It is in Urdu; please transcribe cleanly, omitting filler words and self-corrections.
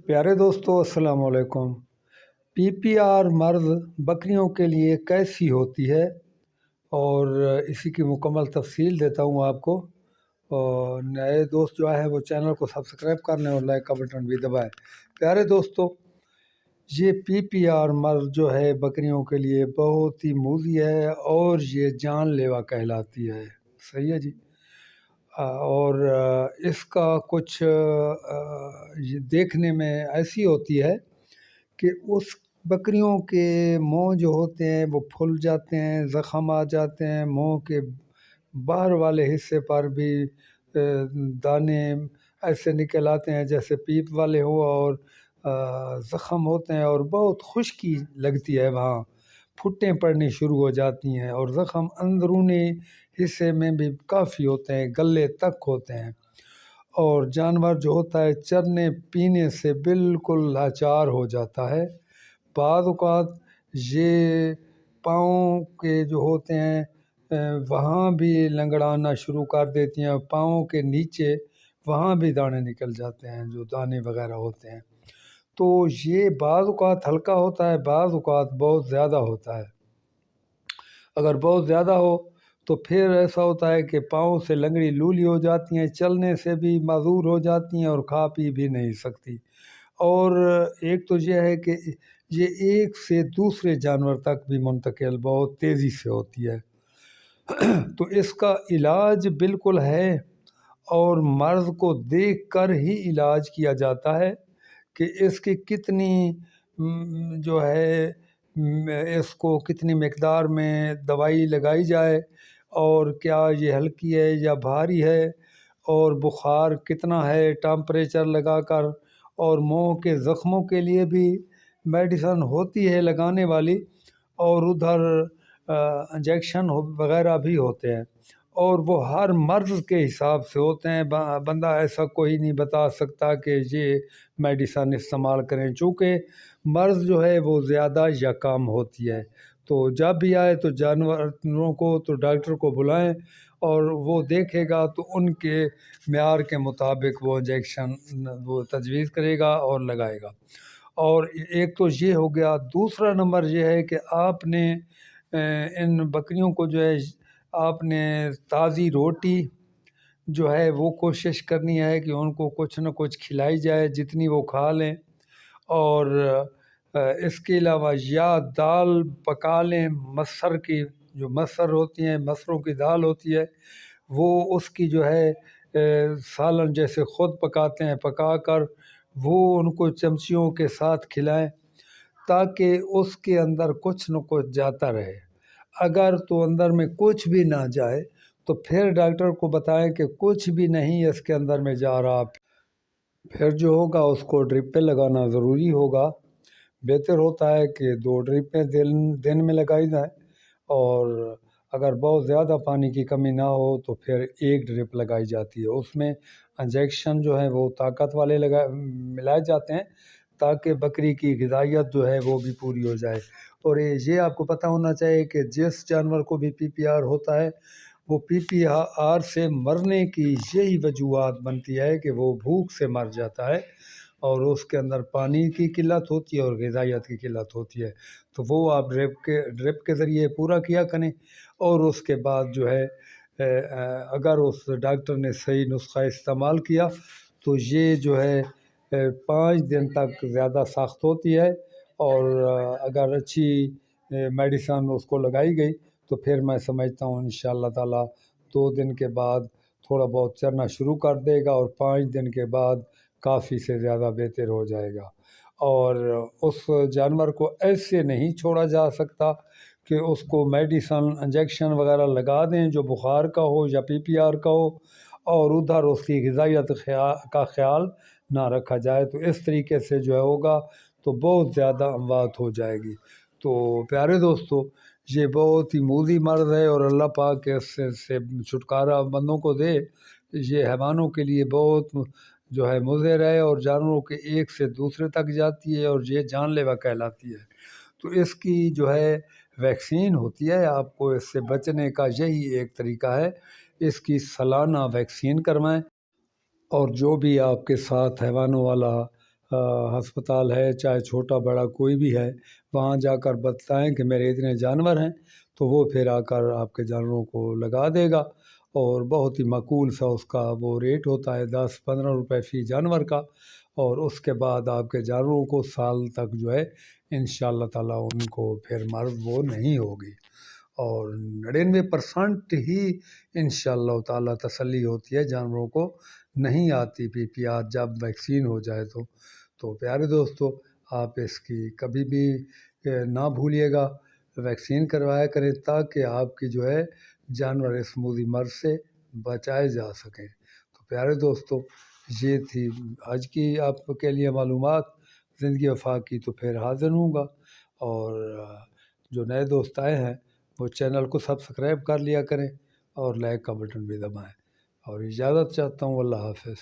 پیارے دوستو السلام علیکم۔ پی پی آر مرض بکریوں کے لیے کیسی ہوتی ہے اور اسی کی مکمل تفصیل دیتا ہوں آپ کو۔ اور نئے دوست جو ہے وہ چینل کو سبسکرائب کر لیں اور لائک کا بٹن بھی دبائیں۔ پیارے دوستو، یہ پی پی آر مرض جو ہے بکریوں کے لیے بہت ہی موذی ہے اور یہ جان لیوا کہلاتی ہے۔ صحیح ہے جی۔ اور اس کا کچھ یہ دیکھنے میں ایسی ہوتی ہے کہ اس بکریوں کے منہ جو ہوتے ہیں وہ پھول جاتے ہیں، زخم آ جاتے ہیں، منہ کے باہر والے حصے پر بھی دانے ایسے نکل آتے ہیں جیسے پیپ والے ہوں، اور زخم ہوتے ہیں اور بہت خشکی لگتی ہے، وہاں پھٹیں پڑنی شروع ہو جاتی ہیں اور زخم اندرونی حصے میں بھی کافی ہوتے ہیں، گلے تک ہوتے ہیں، اور جانور جو ہوتا ہے چرنے پینے سے بالکل لاچار ہو جاتا ہے۔ بعض اوقات یہ پاؤں کے جو ہوتے ہیں وہاں بھی لنگڑانا شروع کر دیتی ہیں، پاؤں کے نیچے وہاں بھی دانے نکل جاتے ہیں، جو دانے وغیرہ ہوتے ہیں۔ تو یہ بعض اوقات ہلکا ہوتا ہے، بعض اوقات بہت زیادہ ہوتا ہے۔ اگر بہت زیادہ ہو تو پھر ایسا ہوتا ہے کہ پاؤں سے لنگڑی لولی ہو جاتی ہیں، چلنے سے بھی معذور ہو جاتی ہیں اور کھا پی بھی نہیں سکتی۔ اور ایک تو یہ ہے کہ یہ ایک سے دوسرے جانور تک بھی منتقل بہت تیزی سے ہوتی ہے۔ تو اس کا علاج بالکل ہے، اور مرض کو دیکھ کر ہی علاج کیا جاتا ہے کہ اس کی کتنی جو ہے اس کو کتنی مقدار میں دوائی لگائی جائے، اور کیا یہ ہلکی ہے یا بھاری ہے، اور بخار کتنا ہے ٹمپریچر لگا کر، اور منہ کے زخموں کے لیے بھی میڈیسن ہوتی ہے لگانے والی، اور ادھر انجیکشن وغیرہ بھی ہوتے ہیں، اور وہ ہر مرض کے حساب سے ہوتے ہیں۔ بندہ ایسا کوئی نہیں بتا سکتا کہ یہ میڈیسن استعمال کریں، چونکہ مرض جو ہے وہ زیادہ یا کم ہوتی ہے۔ تو جب بھی آئے تو جانوروں کو تو ڈاکٹر کو بلائیں، اور وہ دیکھے گا تو ان کے معیار کے مطابق وہ انجیکشن وہ تجویز کرے گا اور لگائے گا۔ اور ایک تو یہ ہو گیا۔ دوسرا نمبر یہ ہے کہ آپ نے ان بکریوں کو جو ہے آپ نے تازی روٹی جو ہے وہ کوشش کرنی ہے کہ ان کو کچھ نہ کچھ کھلائی جائے، جتنی وہ کھا لیں، اور اس کے علاوہ یا دال پکا لیں، مسر کی جو مسر ہوتی ہیں، مسروں کی دال ہوتی ہے، وہ اس کی جو ہے سالن جیسے خود پکاتے ہیں، پکا کر وہ ان کو چمچیوں کے ساتھ کھلائیں، تاکہ اس کے اندر کچھ نہ کچھ جاتا رہے۔ اگر تو اندر میں کچھ بھی نہ جائے تو پھر ڈاکٹر کو بتائیں کہ کچھ بھی نہیں اس کے اندر میں جا رہا، پھر جو ہوگا اس کو ڈرپ پہ لگانا ضروری ہوگا۔ بہتر ہوتا ہے کہ 2 ڈرپیں دن میں لگائی جائیں، اور اگر بہت زیادہ پانی کی کمی نہ ہو تو پھر 1 ڈرپ لگائی جاتی ہے۔ اس میں انجیکشن جو ہے وہ طاقت والے ملائے جاتے ہیں، تاکہ بکری کی غذائیت جو ہے وہ بھی پوری ہو جائے۔ اور یہ آپ کو پتہ ہونا چاہیے کہ جس جانور کو بھی پی پی آر ہوتا ہے، وہ پی پی آر سے مرنے کی یہی وجوہات بنتی ہے کہ وہ بھوک سے مر جاتا ہے، اور اس کے اندر پانی کی قلت ہوتی ہے اور غذائیت کی قلت ہوتی ہے۔ تو وہ آپ ڈرپ کے ذریعے پورا کیا کریں، اور اس کے بعد جو ہے اگر اس ڈاکٹر نے صحیح نسخہ استعمال کیا تو یہ جو ہے 5 دن تک زیادہ سخت ہوتی ہے، اور اگر اچھی میڈیسن اس کو لگائی گئی تو پھر میں سمجھتا ہوں انشاءاللہ تعالی 2 دن کے بعد تھوڑا بہت چرنا شروع کر دے گا، اور 5 دن کے بعد کافی سے زیادہ بہتر ہو جائے گا۔ اور اس جانور کو ایسے نہیں چھوڑا جا سکتا کہ اس کو میڈیسن انجیکشن وغیرہ لگا دیں جو بخار کا ہو یا پی پی آر کا ہو، اور ادھر اس کی غذائیت کا خیال نہ رکھا جائے، تو اس طریقے سے جو ہوگا تو بہت زیادہ اموات ہو جائے گی۔ تو پیارے دوستو، یہ بہت ہی موذی مرض ہے، اور اللہ پاک اس سے چھٹکارا بندوں کو دے۔ یہ حیوانوں کے لیے بہت جو ہے مضر ہے، اور جانوروں کے ایک سے دوسرے تک جاتی ہے، اور یہ جان لیوا کہلاتی ہے۔ تو اس کی جو ہے ویکسین ہوتی ہے، آپ کو اس سے بچنے کا یہی ایک طریقہ ہے، اس کی سالانہ ویکسین کروائیں۔ اور جو بھی آپ کے ساتھ حیوانوں والا ہسپتال ہے چاہے چھوٹا بڑا کوئی بھی ہے، وہاں جا کر بتائیں کہ میرے اتنے جانور ہیں، تو وہ پھر آ کر آپ کے جانوروں کو لگا دے گا، اور بہت ہی معقول سا اس کا وہ ریٹ ہوتا ہے 10-15 روپے فی جانور کا، اور اس کے بعد آپ کے جانوروں کو سال تک جو ہے انشاءاللہ تعالیٰ ان کو پھر مرض وہ نہیں ہوگی، اور 99% ہی انشاءاللہ تعالیٰ تسلی ہوتی ہے جانوروں کو، نہیں آتی PPR جب ویکسین ہو جائے تو پیارے دوستو آپ اس کی کبھی بھی نہ بھولیے گا، ویکسین کروایا کریں تاکہ آپ کی جو ہے جانور اس موذی مرض سے بچائے جا سکیں۔ تو پیارے دوستو یہ تھی آج کی آپ کے لیے معلومات زندگی وفا کی، تو پھر حاضر ہوں گا، اور جو نئے دوست آئے ہیں وہ چینل کو سبسکرائب کر لیا کریں اور لائک کا بٹن بھی دبائیں، اور اجازت چاہتا ہوں، اللہ حافظ۔